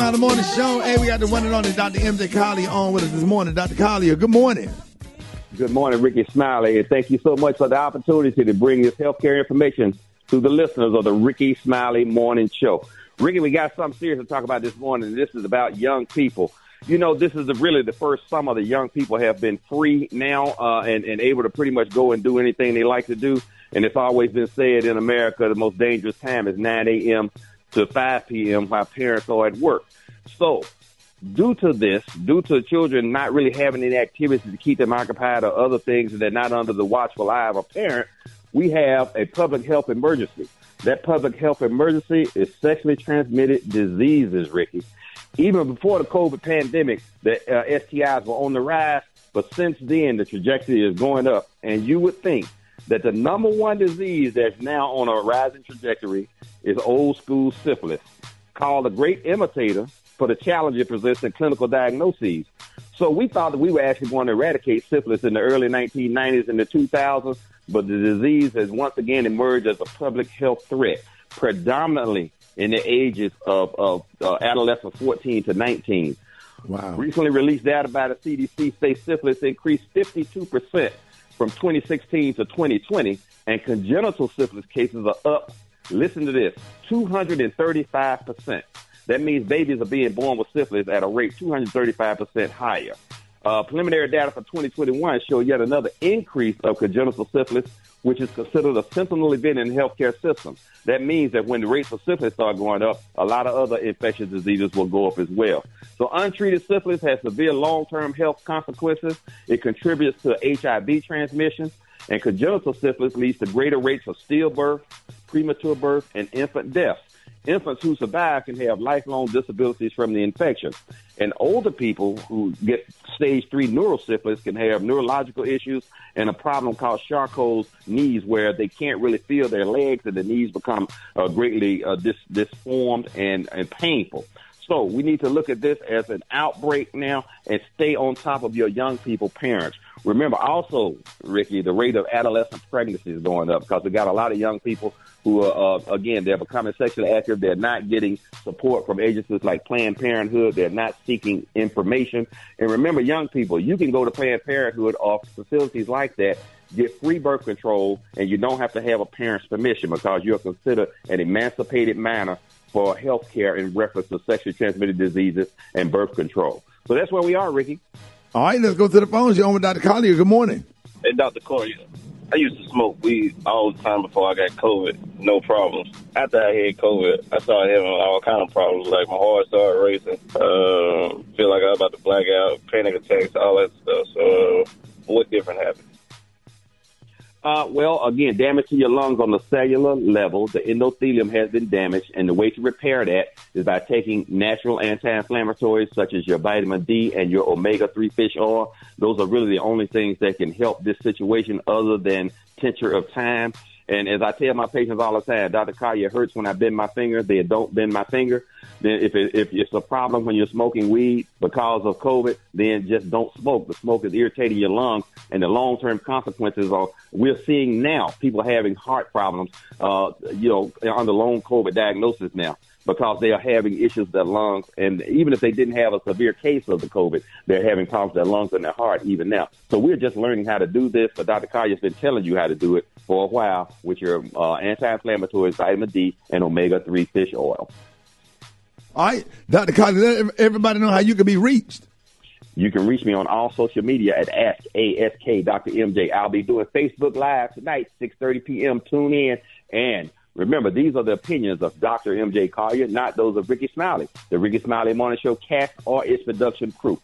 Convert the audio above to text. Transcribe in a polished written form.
Smiley Morning Show. Hey, we got the one and only Dr. MJ Collier on with us this morning. Dr. Collier, good morning. Good morning, Rickey, Smiley, and thank you so much for the opportunity to bring this healthcare information to the listeners of the Rickey Smiley Morning Show. Rickey, we got something serious to talk about this morning. This is about young people. You know, this is really the first summer the young people have been free now and able to pretty much go and do anything they like to do. And it's always been said in America the most dangerous time is 9 a.m. to 5 p.m. while parents are at work. So due to children not really having any activities to keep them occupied or other things that they're not under the watchful eye of a parent, we have a public health emergency. That public health emergency is sexually transmitted diseases, Rickey. Even before the COVID pandemic, the STIs were on the rise, but since then the trajectory is going up. And you would think that the number one disease that's now on a rising trajectory is old school syphilis, called a great imitator for the challenge it presents in clinical diagnoses. So we thought that we were actually going to eradicate syphilis in the early 1990s and the 2000s, but the disease has once again emerged as a public health threat, predominantly in the ages of adolescents 14 to 19. Wow. Recently released data by the CDC states syphilis increased 52% from 2016 to 2020, and congenital syphilis cases are up, listen to this, 235%. That means babies are being born with syphilis at a rate 235% higher. Preliminary data for 2021 show yet another increase of congenital syphilis, which is considered a sentinel event in the healthcare system. That means that when the rates of syphilis start going up, a lot of other infectious diseases will go up as well. So untreated syphilis has severe long-term health consequences. It contributes to HIV transmission, and congenital syphilis leads to greater rates of stillbirth, premature birth, and infant deaths. Infants who survive can have lifelong disabilities from the infection. And older people who get stage 3 neurosyphilis can have neurological issues and a problem called Charcot's knees, where they can't really feel their legs and the knees become greatly disformed and painful. So we need to look at this as an outbreak now and stay on top of your young people, parents. Remember also, Rickey, the rate of adolescent pregnancy is going up because we got a lot of young people who are, again, they're becoming sexually active. They're not getting support from agencies like Planned Parenthood. They're not seeking information. And remember, young people, you can go to Planned Parenthood or facilities like that, get free birth control, and you don't have to have a parent's permission because you're considered an emancipated minor for health care in reference to sexually transmitted diseases and birth control. So that's where we are, Rickey. All right, let's go to the phones. You're on with Dr. Collier. Good morning. Hey, Dr. Collier. I used to smoke weed all the time before I got COVID, no problems. After I had COVID, I started having all kind of problems, like my heart started racing, feel like I was about to black out, panic attacks, all that stuff. So what different happened? Well, again, damage to your lungs on the cellular level. The endothelium has been damaged, and the way to repair that is by taking natural anti-inflammatories such as your vitamin D and your omega-3 fish oil. Those are really the only things that can help this situation other than tincture of thyme. And as I tell my patients all the time, Dr. Collier, it hurts when I bend my finger. They don't bend my finger. Then if it's a problem when you're smoking weed because of COVID, then just don't smoke. The smoke is irritating your lungs, and the long-term consequences are we're seeing now people having heart problems, under long COVID diagnosis now because they are having issues with their lungs. And even if they didn't have a severe case of the COVID, they're having problems with their lungs and their heart even now. So we're just learning how to do this, but Dr. Collier's been telling you how to do it for a while with your anti-inflammatories, vitamin D, and omega-3 fish oil. All right, Dr. Collier, let everybody know how you can be reached. You can reach me on all social media at ASK Dr. MJ. I'll be doing Facebook Live tonight, 6:30 p.m. Tune in. And remember, these are the opinions of Dr. MJ Collier, not those of Rickey Smiley, the Rickey Smiley Morning Show cast or its production crew.